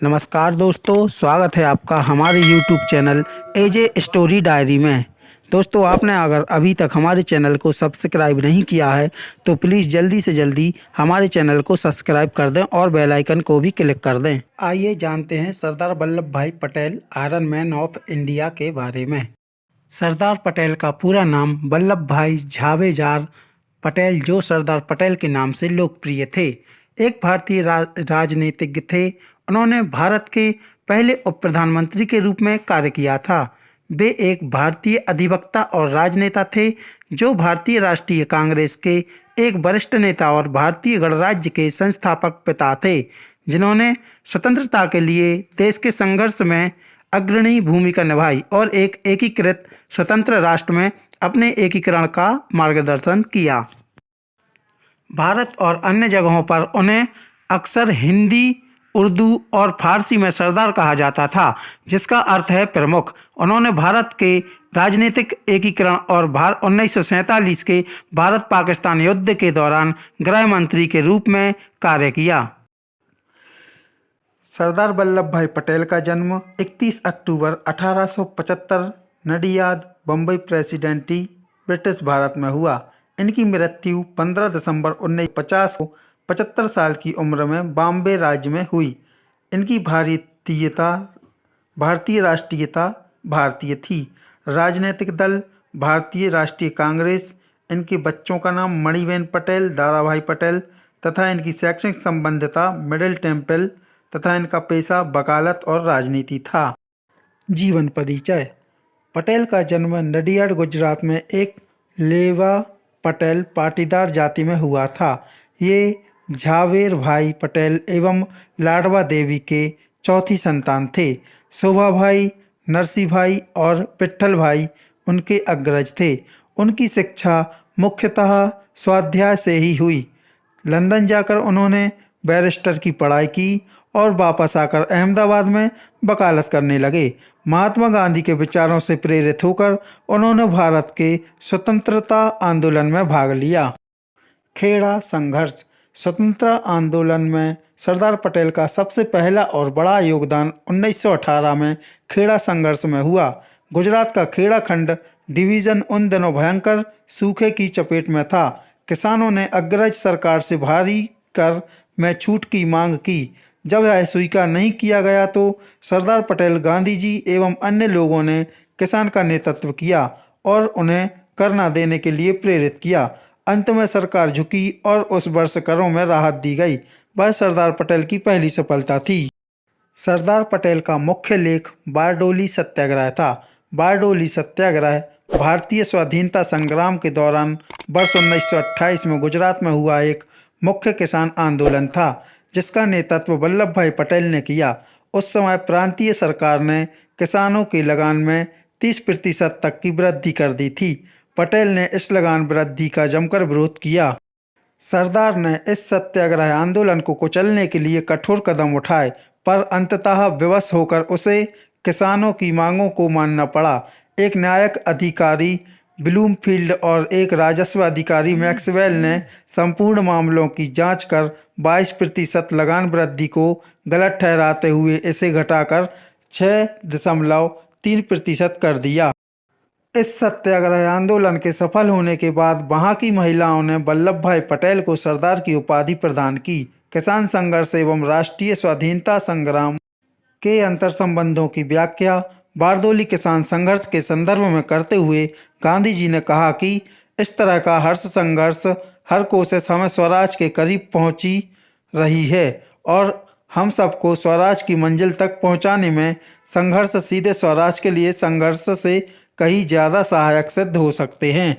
नमस्कार दोस्तों, स्वागत है आपका हमारे YouTube चैनल एजे स्टोरी डायरी में। दोस्तों, आपने अगर अभी तक हमारे चैनल को सब्सक्राइब नहीं किया है तो प्लीज़ जल्दी से जल्दी हमारे चैनल को सब्सक्राइब कर दें और बेल आइकन को भी क्लिक कर दें। आइए जानते हैं सरदार वल्लभ भाई Patel iron man of India के बारे में। सरदार पटेल का पूरा नाम वल्लभ भाई झावेजार पटेल, जो सरदार पटेल के नाम से लोकप्रिय थे, एक भारतीय राजनीतिज्ञ थे। उन्होंने भारत के पहले उप प्रधानमंत्री के रूप में कार्य किया था। वे एक भारतीय अधिवक्ता और राजनेता थे जो भारतीय राष्ट्रीय कांग्रेस के एक वरिष्ठ नेता और भारतीय गणराज्य के संस्थापक पिता थे, जिन्होंने स्वतंत्रता के लिए देश के संघर्ष में अग्रणी भूमिका निभाई और एक एकीकृत स्वतंत्र राष्ट्र में अपने एकीकरण का मार्गदर्शन किया। भारत और अन्य जगहों पर उन्हें अक्सर हिंदी, उर्दू और फारसी में सरदार कहा जाता था, जिसका अर्थ है प्रमुख। उन्होंने भारत के राजनीतिक एकीकरण और 1947 के भारत पाकिस्तान युद्ध के दौरान गृह मंत्री के रूप में कार्य किया। सरदार वल्लभ भाई पटेल का जन्म 31 अक्टूबर 1875 नडियाद, बम्बई प्रेसिडेंटी, ब्रिटिश भारत में हुआ। इनकी मृत्यु 15 दिसंबर 1950 को 75 साल की उम्र में बॉम्बे राज्य में हुई। इनकी भारतीय राष्ट्रीयता भारतीय थी। राजनीतिक दल भारतीय राष्ट्रीय कांग्रेस। इनके बच्चों का नाम मणिबेन पटेल, दादाभाई पटेल तथा इनकी शैक्षणिक संबद्धता मिडिल टेम्पल तथा इनका पेशा वकालत और राजनीति था। जीवन परिचय। पटेल का जन्म नडियाड, गुजरात में एक लेवा पटेल पाटीदार जाति में हुआ था। ये झावेर भाई पटेल एवं लाडवा देवी के चौथी संतान थे। शोभा भाई, नरसी भाई और पिट्ठल भाई उनके अग्रज थे। उनकी शिक्षा मुख्यतः स्वाध्याय से ही हुई। लंदन जाकर उन्होंने बैरिस्टर की पढ़ाई की और वापस आकर अहमदाबाद में वकालत करने लगे। महात्मा गांधी के विचारों से प्रेरित होकर उन्होंने भारत के स्वतंत्रता आंदोलन में भाग लिया। खेड़ा संघर्ष। स्वतंत्रता आंदोलन में सरदार पटेल का सबसे पहला और बड़ा योगदान 1918 में खेड़ा संघर्ष में हुआ। गुजरात का खेड़ा खंड डिवीज़न उन दिनों भयंकर सूखे की चपेट में था। किसानों ने अग्रज सरकार से भारी कर में छूट की मांग की। जब यह स्वीकार नहीं किया गया तो सरदार पटेल, गांधी जी एवं अन्य लोगों ने किसान का नेतृत्व किया और उन्हें कर न देने के लिए प्रेरित किया। अंत में सरकार झुकी और उस वर्ष करों में राहत दी गई। वह सरदार पटेल की पहली सफलता थी। सरदार पटेल का मुख्य लेख बारडोली सत्याग्रह था। बारडोली सत्याग्रह भारतीय स्वाधीनता संग्राम के दौरान वर्ष 1928 में गुजरात में हुआ एक मुख्य किसान आंदोलन था, जिसका नेतृत्व वल्लभ भाई पटेल ने किया। उस समय प्रांतीय सरकार ने किसानों की लगान में 30% तक की वृद्धि कर दी थी। पटेल ने इस लगान वृद्धि का जमकर विरोध किया। सरदार ने इस सत्याग्रह आंदोलन को कुचलने के लिए कठोर कदम उठाए, पर अंततः विवश होकर उसे किसानों की मांगों को मानना पड़ा। एक न्यायिक अधिकारी ब्लूमफील्ड और एक राजस्व अधिकारी मैक्सवेल ने संपूर्ण मामलों की जांच कर 22% लगान वृद्धि को गलत ठहराते हुए इसे घटाकर 6.3% कर दिया। इस सत्याग्रह आंदोलन के सफल होने के बाद वहां की महिलाओं ने वल्लभ भाई पटेल को सरदार की उपाधि प्रदान की। किसान संघर्ष एवं राष्ट्रीय स्वाधीनता संग्राम के अंतर संबंधों की व्याख्या बारडोली किसान संघर्ष के संदर्भ में करते हुए गांधी जी ने कहा कि इस तरह का हर्ष संघर्ष, हर कोशिश हमें स्वराज के करीब पहुंची रही है और हम सबको स्वराज की मंजिल तक पहुंचाने में संघर्ष सीधे स्वराज के लिए संघर्ष से कहीं ज़्यादा सहायक सिद्ध हो सकते हैं।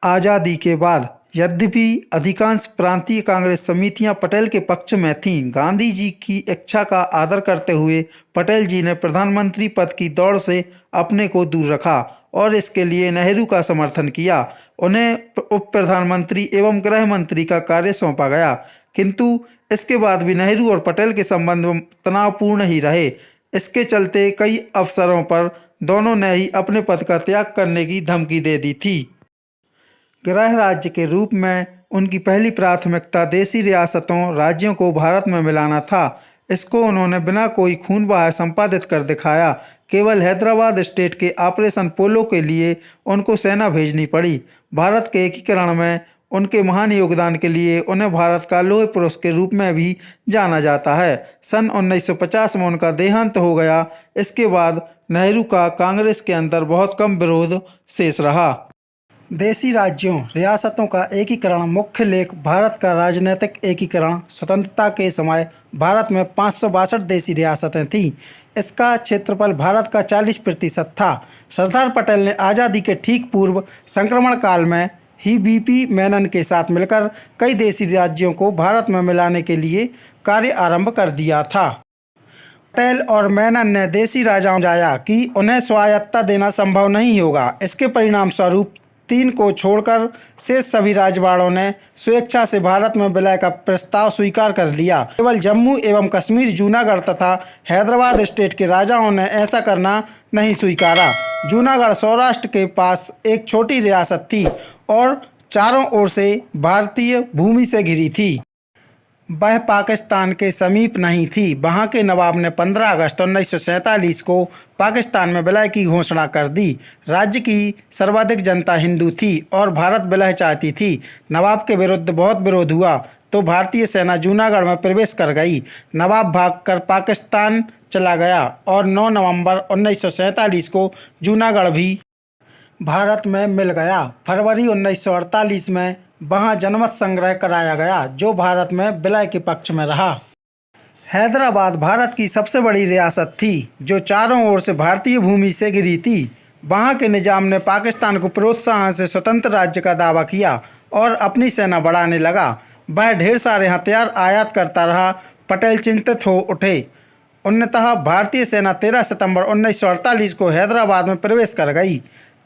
आज़ादी के बाद यद्यपि अधिकांश प्रांतीय कांग्रेस समितियां पटेल के पक्ष में थीं, गांधी जी की इच्छा का आदर करते हुए पटेल जी ने प्रधानमंत्री पद की दौड़ से अपने को दूर रखा और इसके लिए नेहरू का समर्थन किया। उन्हें उप प्रधानमंत्री एवं गृह मंत्री का कार्य सौंपा गया, किंतु इसके बाद भी नेहरू और पटेल के संबंध तनावपूर्ण ही रहे। इसके चलते कई अवसरों पर दोनों ने ही अपने पद का त्याग करने की धमकी दे दी थी। गृह राज्य के रूप में उनकी पहली प्राथमिकता देशी रियासतों, राज्यों को भारत में मिलाना था। इसको उन्होंने बिना कोई खून बहाए संपादित कर दिखाया। केवल हैदराबाद स्टेट के ऑपरेशन पोलो के लिए उनको सेना भेजनी पड़ी। भारत के एकीकरण में उनके महान योगदान के लिए उन्हें भारत का लौह पुरुष के रूप में भी जाना जाता है। सन 1950 में उनका देहांत हो गया। इसके बाद नेहरू का कांग्रेस के अंदर बहुत कम विरोध शेष रहा। देशी राज्यों रियासतों का एकीकरण। मुख्य लेख। भारत का राजनीतिक एकीकरण। स्वतंत्रता के समय भारत में 562 देशी रियासतें थीं। इसका क्षेत्रफल भारत का 40% था। सरदार पटेल ने आज़ादी के ठीक पूर्व संक्रमण काल में ही बीपी मेनन के साथ मिलकर कई देशी राज्यों को भारत में मिलाने के लिए कार्य आरंभ कर दिया था। पटेल और मेनन ने देशी राजाओं जाया कि उन्हें स्वायत्तता देना संभव नहीं होगा। इसके परिणाम स्वरूप 3 को छोड़कर शेष सभी राजवाड़ों ने स्वेच्छा से भारत में विलय का प्रस्ताव स्वीकार कर लिया। केवल जम्मू एवं कश्मीर, जूनागढ़ तथा हैदराबाद स्टेट के राजाओं ने ऐसा करना नहीं स्वीकारा। जूनागढ़ सौराष्ट्र के पास एक छोटी रियासत थी और चारों ओर से भारतीय भूमि से घिरी थी। वह पाकिस्तान के समीप नहीं थी। वहाँ के नवाब ने 15 अगस्त 1947 को पाकिस्तान में विलय की घोषणा कर दी। राज्य की सर्वाधिक जनता हिंदू थी और भारत विलय चाहती थी। नवाब के विरुद्ध बहुत विरोध हुआ तो भारतीय सेना जूनागढ़ में प्रवेश कर गई। नवाब भागकर पाकिस्तान चला गया और 9 नवंबर 1947 को जूनागढ़ भी भारत में मिल गया। फरवरी 1948 में वहाँ जनमत संग्रह कराया गया जो भारत में विलय के पक्ष में रहा। हैदराबाद भारत की सबसे बड़ी रियासत थी जो चारों ओर से भारतीय भूमि से घिरी थी। वहाँ के निजाम ने पाकिस्तान को प्रोत्साहन से स्वतंत्र राज्य का दावा किया और अपनी सेना बढ़ाने लगा। वह ढेर सारे हथियार आयात करता रहा। पटेल चिंतित हो उठे। अंततः भारतीय सेना 13 सितंबर 1948 को हैदराबाद में प्रवेश कर गई।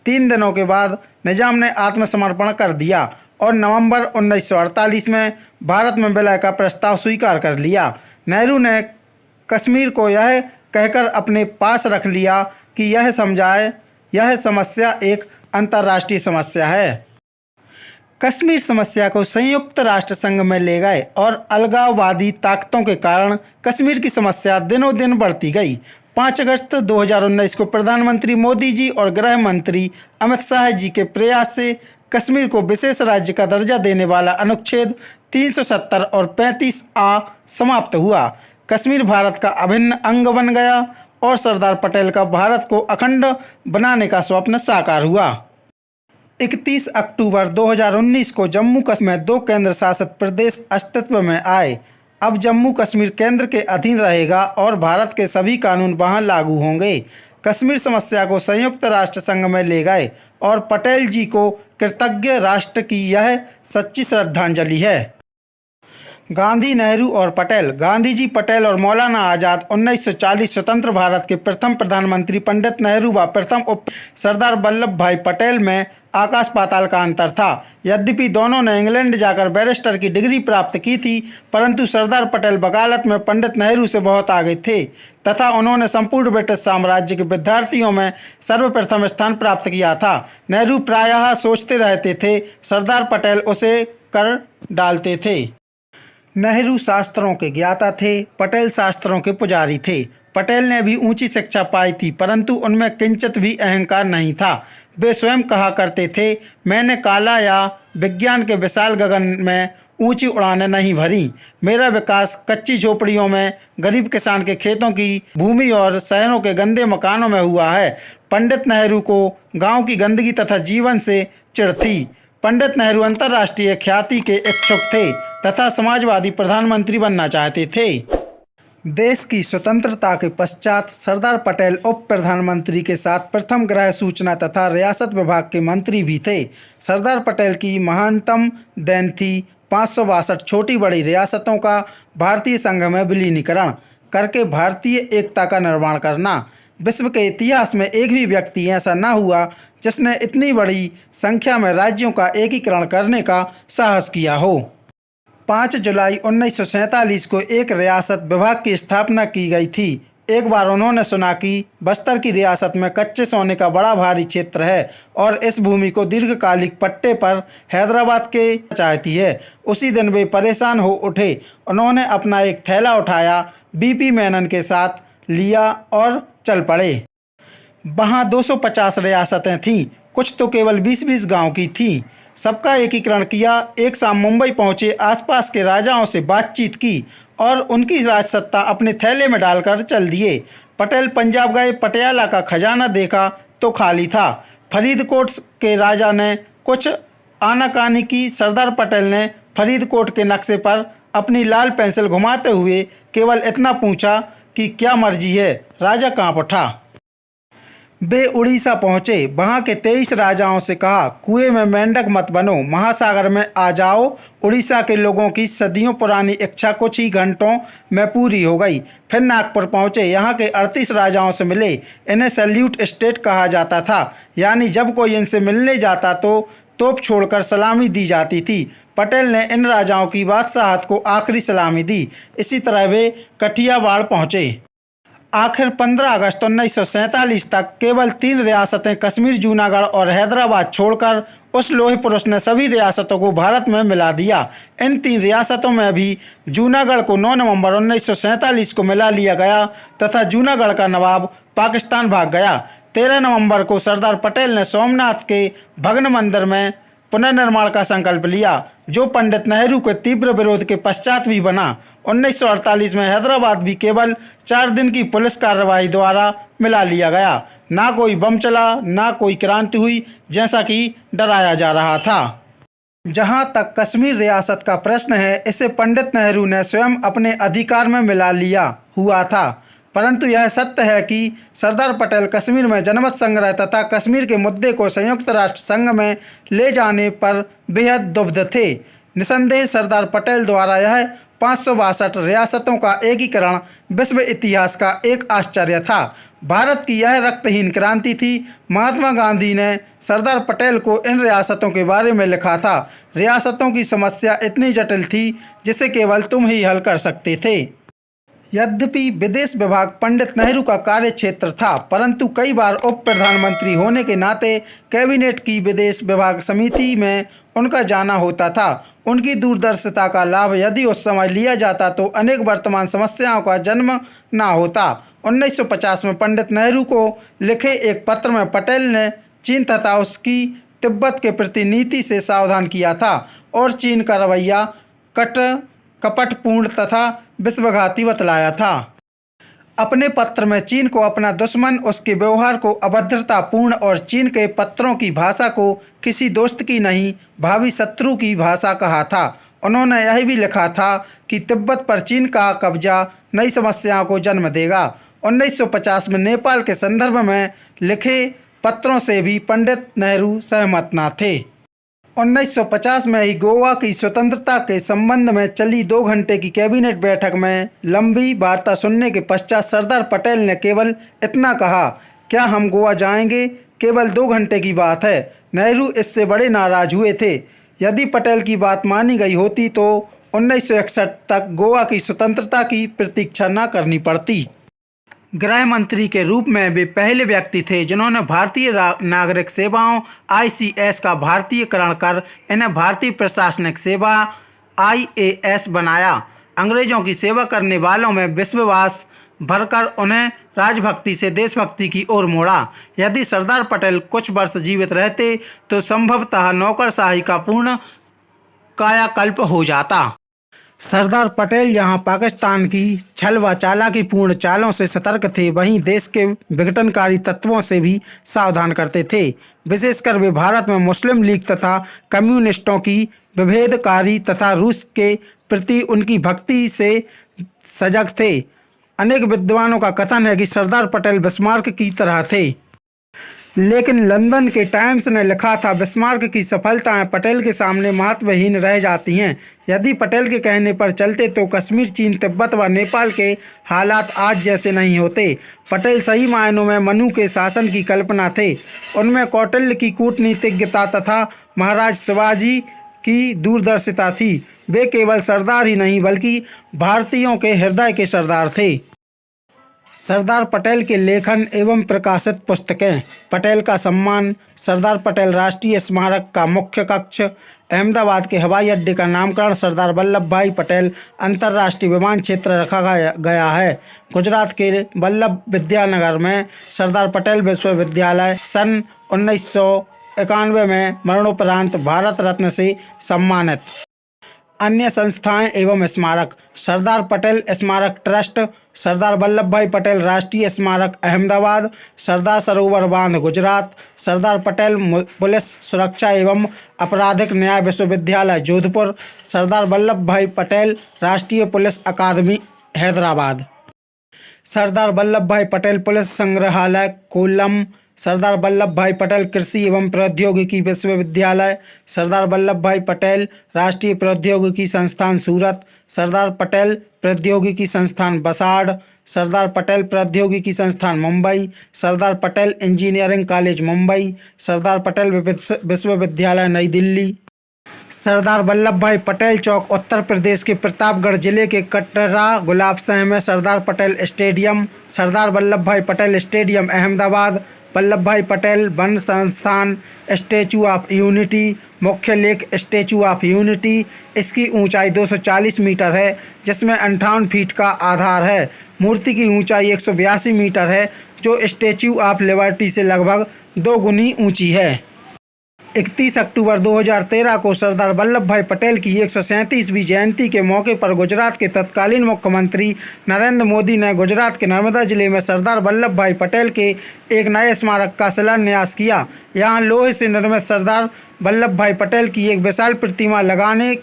3 दिनों के बाद निजाम ने आत्मसमर्पण कर दिया और नवंबर 1948 में भारत में विलय का प्रस्ताव स्वीकार कर लिया। नेहरू ने कश्मीर को यह कहकर अपने पास रख लिया कि यह समझाए यह समस्या एक अंतर्राष्ट्रीय समस्या है। कश्मीर समस्या को संयुक्त राष्ट्र संघ में ले गए और अलगाववादी ताकतों के कारण कश्मीर की समस्या दिनों दिन बढ़ती गई। 5 अगस्त 2019 को प्रधानमंत्री मोदी जी और गृह मंत्री अमित शाह जी के प्रयास से कश्मीर को विशेष राज्य का दर्जा देने वाला अनुच्छेद 370 और 35A समाप्त हुआ। कश्मीर भारत का अभिन्न अंग बन गया और सरदार पटेल का भारत को अखंड बनाने का स्वप्न साकार हुआ। 31 अक्टूबर 2019 को जम्मू कश्मीर में 2 केंद्र शासित प्रदेश अस्तित्व में आए। अब जम्मू कश्मीर केंद्र के अधीन रहेगा और भारत के सभी कानून वहां लागू होंगे। कश्मीर समस्या को संयुक्त राष्ट्र संघ में ले गए और पटेल जी को कृतज्ञ राष्ट्र की यह सच्ची श्रद्धांजलि है। गांधी, नेहरू और पटेल। गांधी जी, पटेल और मौलाना आज़ाद 1940 स्वतंत्र भारत के प्रथम प्रधानमंत्री। पंडित नेहरू व प्रथम उप सरदार वल्लभ भाई पटेल में आकाश पाताल का अंतर था। यद्यपि दोनों ने इंग्लैंड जाकर बैरिस्टर की डिग्री प्राप्त की थी, परंतु सरदार पटेल वकालत में पंडित नेहरू से बहुत आगे थे तथा उन्होंने संपूर्ण ब्रिटिश साम्राज्य के विद्यार्थियों में सर्वप्रथम स्थान प्राप्त किया था। नेहरू प्रायः सोचते रहते थे, सरदार पटेल उसे कर डालते थे। नेहरू शास्त्रों के ज्ञाता थे, पटेल शास्त्रों के पुजारी थे। पटेल ने भी ऊंची शिक्षा पाई थी, परंतु उनमें किंचित भी अहंकार नहीं था। वे स्वयं कहा करते थे, मैंने काला या विज्ञान के विशाल गगन में ऊंची उड़ानें नहीं भरी। मेरा विकास कच्ची झोपड़ियों में, गरीब किसान के खेतों की भूमि और शहरों के गंदे मकानों में हुआ है। पंडित नेहरू को गांव की गंदगी तथा जीवन से चिढ़ थी। पंडित नेहरू अंतर्राष्ट्रीय ख्याति के इच्छुक थे तथा समाजवादी प्रधानमंत्री बनना चाहते थे। देश की स्वतंत्रता के पश्चात सरदार पटेल उप प्रधानमंत्री के साथ प्रथम गृह सूचना तथा रियासत विभाग के मंत्री भी थे। सरदार पटेल की महानतम देन थी 562 छोटी बड़ी रियासतों का भारतीय संघ में विलीनीकरण करके भारतीय एकता का निर्माण करना। विश्व के इतिहास में एक भी व्यक्ति ऐसा न हुआ जिसने इतनी बड़ी संख्या में राज्यों का एकीकरण करने का साहस किया हो। 5 जुलाई 1947 को एक रियासत विभाग की स्थापना की गई थी। एक बार उन्होंने सुना कि बस्तर की रियासत में कच्चे सोने का बड़ा भारी क्षेत्र है और इस भूमि को दीर्घकालिक पट्टे पर हैदराबाद के चाहती है। उसी दिन वे परेशान हो उठे। उन्होंने अपना एक थैला उठाया बीपी मेनन के साथ लिया और चल पड़े। वहाँ 250 रियासतें थीं, कुछ तो केवल 20-20 गांव की थीं। सबका एकीकरण किया। एक शाम मुंबई पहुंचे आसपास के राजाओं से बातचीत की और उनकी राजसत्ता अपने थैले में डालकर चल दिए। पटेल पंजाब गए। पटियाला का खजाना देखा तो खाली था। फरीदकोट के राजा ने कुछ आनाकानी की। सरदार पटेल ने फरीदकोट के नक्शे पर अपनी लाल पेंसिल घुमाते हुए केवल इतना पूछा कि क्या मर्जी है। राजा कांप उठा। वे उड़ीसा पहुंचे। वहां के 23 राजाओं से कहा, कुएं में मेंढक मत बनो, महासागर में आ जाओ। उड़ीसा के लोगों की सदियों पुरानी इच्छा कुछ ही घंटों में पूरी हो गई। फिर नागपुर पहुंचे। यहाँ के 38 राजाओं से मिले। इन्हें सैल्यूट स्टेट कहा जाता था, यानी जब कोई इनसे मिलने जाता तो तोप छोड़कर सलामी दी जाती थी। पटेल ने इन राजाओं की बादशाहत को आखिरी सलामी दी। इसी तरह वे कठियावाड़ पहुंचे। आखिर 15 अगस्त 1947 तक केवल 3 रियासतें कश्मीर, जूनागढ़ और हैदराबाद छोड़कर उस लोहे पुरुष ने सभी रियासतों को भारत में मिला दिया। इन 3 रियासतों में भी जूनागढ़ को 9 नवंबर 1947 को मिला लिया गया तथा जूनागढ़ का नवाब पाकिस्तान भाग गया। 13 नवंबर को सरदार पटेल ने सोमनाथ के भग्न मंदिर में पुनर्निर्माण का संकल्प लिया, जो पंडित नेहरू के तीव्र विरोध के पश्चात भी बना। 1948 में हैदराबाद भी केवल 4 दिन की पुलिस कार्रवाई द्वारा मिला लिया गया। ना कोई बम चला, ना कोई क्रांति हुई, जैसा कि डराया जा रहा था। जहां तक कश्मीर रियासत का प्रश्न है, इसे पंडित नेहरू ने स्वयं अपने अधिकार में मिला लिया हुआ था। परंतु यह सत्य है कि सरदार पटेल कश्मीर में जनमत संग्रह तथा कश्मीर के मुद्दे को संयुक्त राष्ट्र संघ में ले जाने पर बेहद दुविध थे। निसंदेह सरदार पटेल द्वारा यह 562 रियासतों का एकीकरण विश्व इतिहास का एक आश्चर्य था। भारत की यह रक्तहीन क्रांति थी। महात्मा गांधी ने सरदार पटेल को इन रियासतों के बारे में लिखा था। रियासतों की समस्या इतनी जटिल थी जिसे केवल तुम ही हल कर सकते थे। यद्यपि विदेश विभाग पंडित नेहरू का कार्य क्षेत्र था, परंतु कई बार उप प्रधानमंत्री होने के नाते कैबिनेट की विदेश विभाग समिति में उनका जाना होता था। उनकी दूरदर्शिता का लाभ यदि उस समय लिया जाता तो अनेक वर्तमान समस्याओं का जन्म न होता। 1950 में पंडित नेहरू को लिखे एक पत्र में पटेल ने चीन तथा उसकी तिब्बत के प्रति नीति से सावधान किया था और चीन का रवैया कपटपूर्ण तथा विश्वघाती बतलाया था। अपने पत्र में चीन को अपना दुश्मन, उसके व्यवहार को अभद्रतापूर्ण और चीन के पत्रों की भाषा को किसी दोस्त की नहीं, भावी शत्रु की भाषा कहा था। उन्होंने यह भी लिखा था कि तिब्बत पर चीन का कब्जा नई समस्याओं को जन्म देगा। 1950 में नेपाल के संदर्भ में लिखे पत्रों से भी पंडित नेहरू सहमत न थे। 1950 में ही गोवा की स्वतंत्रता के संबंध में चली 2 घंटे की कैबिनेट बैठक में लंबी वार्ता सुनने के पश्चात सरदार पटेल ने केवल इतना कहा, क्या हम गोवा जाएंगे? केवल 2 घंटे की बात है। नेहरू इससे बड़े नाराज हुए थे। यदि पटेल की बात मानी गई होती तो 1961 तक गोवा की स्वतंत्रता की प्रतीक्षा न करनी पड़ती। गृह मंत्री के रूप में वे पहले व्यक्ति थे जिन्होंने भारतीय नागरिक सेवाओं ICS का भारतीयकरण कर इन्हें भारतीय प्रशासनिक सेवा IAS बनाया। अंग्रेजों की सेवा करने वालों में विश्वास भरकर उन्हें राजभक्ति से देशभक्ति की ओर मोड़ा। यदि सरदार पटेल कुछ वर्ष जीवित रहते तो संभवतः नौकरशाही का पूर्ण कायाकल्प हो जाता। सरदार पटेल यहाँ पाकिस्तान की छल व चालाकीपूर्ण चालों से सतर्क थे, वहीं देश के विघटनकारी तत्वों से भी सावधान करते थे। विशेषकर वे भारत में मुस्लिम लीग तथा कम्युनिस्टों की विभेदकारी तथा रूस के प्रति उनकी भक्ति से सजग थे। अनेक विद्वानों का कथन है कि सरदार पटेल बिस्मार्क की तरह थे। लेकिन लंदन के टाइम्स ने लिखा था, बिस्मार्क की सफलताएं पटेल के सामने महत्वहीन रह जाती हैं। यदि पटेल के कहने पर चलते तो कश्मीर, चीन, तिब्बत व नेपाल के हालात आज जैसे नहीं होते। पटेल सही मायनों में मनु के शासन की कल्पना थे। उनमें कौटिल्य की कूटनीतिज्ञता तथा महाराज शिवाजी की दूरदर्शिता थी। वे केवल सरदार ही नहीं बल्कि भारतीयों के हृदय के सरदार थे। सरदार पटेल के लेखन एवं प्रकाशित पुस्तकें। पटेल का सम्मान। सरदार पटेल राष्ट्रीय स्मारक का मुख्य कक्ष। अहमदाबाद के हवाई अड्डे का नामकरण सरदार वल्लभ भाई पटेल अंतर्राष्ट्रीय विमान क्षेत्र रखा गया है। गुजरात के वल्लभ विद्यानगर में सरदार पटेल विश्वविद्यालय सन 1991 में मरणोपरांत भारत रत्न से सम्मानित। अन्य संस्थाएं एवं स्मारक: सरदार पटेल स्मारक ट्रस्ट, सरदार वल्लभ भाई पटेल राष्ट्रीय स्मारक अहमदाबाद, सरदार सरोवर बांध गुजरात, सरदार पटेल पुलिस सुरक्षा एवं आपराधिक न्याय विश्वविद्यालय जोधपुर, सरदार वल्लभ भाई पटेल राष्ट्रीय पुलिस अकादमी हैदराबाद, सरदार वल्लभ भाई पटेल पुलिस संग्रहालय कोल्लम, सरदार वल्लभ भाई पटेल कृषि एवं प्रौद्योगिकी विश्वविद्यालय, सरदार वल्लभ भाई पटेल राष्ट्रीय प्रौद्योगिकी संस्थान सूरत, सरदार पटेल प्रौद्योगिकी संस्थान बसाड़, सरदार पटेल प्रौद्योगिकी संस्थान मुंबई, सरदार पटेल इंजीनियरिंग कॉलेज मुंबई, सरदार पटेल विश्वविद्यालय नई दिल्ली, सरदार वल्लभ भाई पटेल चौक उत्तर प्रदेश के प्रतापगढ़ जिले के कटरा गुलाबशह में सरदार पटेल स्टेडियम, सरदार वल्लभ भाई पटेल स्टेडियम अहमदाबाद, वल्लभ भाई पटेल वन संस्थान, स्टैचू ऑफ यूनिटी, मुख्य लेक स्टैचू ऑफ यूनिटी। इसकी ऊंचाई 240 मीटर है, जिसमें 58 फीट का आधार है। मूर्ति की ऊंचाई 182 मीटर है, जो स्टैचू ऑफ लिबर्टी से लगभग 2 गुनी ऊंची है। 31 अक्टूबर 2013 को सरदार वल्लभ भाई पटेल की 137वीं जयंती के मौके पर गुजरात के तत्कालीन मुख्यमंत्री नरेंद्र मोदी ने गुजरात के नर्मदा जिले में सरदार वल्लभ भाई पटेल के एक नए स्मारक का शिलान्यास किया। यहां लोहे से निर्मित सरदार वल्लभ भाई पटेल की एक विशाल प्रतिमा लगाने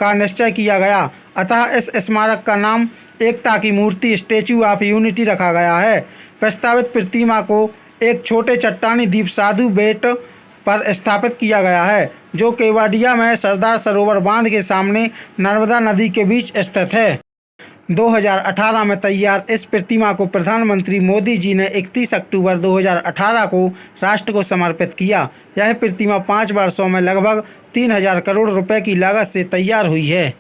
का निश्चय किया गया। अतः इस स्मारक का नाम एकता की मूर्ति स्टैचू ऑफ यूनिटी रखा गया है। प्रस्तावित प्रतिमा को एक छोटे चट्टानी द्वीप साधु बेट पर स्थापित किया गया है, जो केवड़िया में सरदार सरोवर बांध के सामने नर्मदा नदी के बीच स्थित है। 2018 में तैयार इस प्रतिमा को प्रधानमंत्री मोदी जी ने 31 अक्टूबर 2018 को राष्ट्र को समर्पित किया। यह प्रतिमा 5 वर्षों में लगभग 3000 करोड़ रुपए की लागत से तैयार हुई है।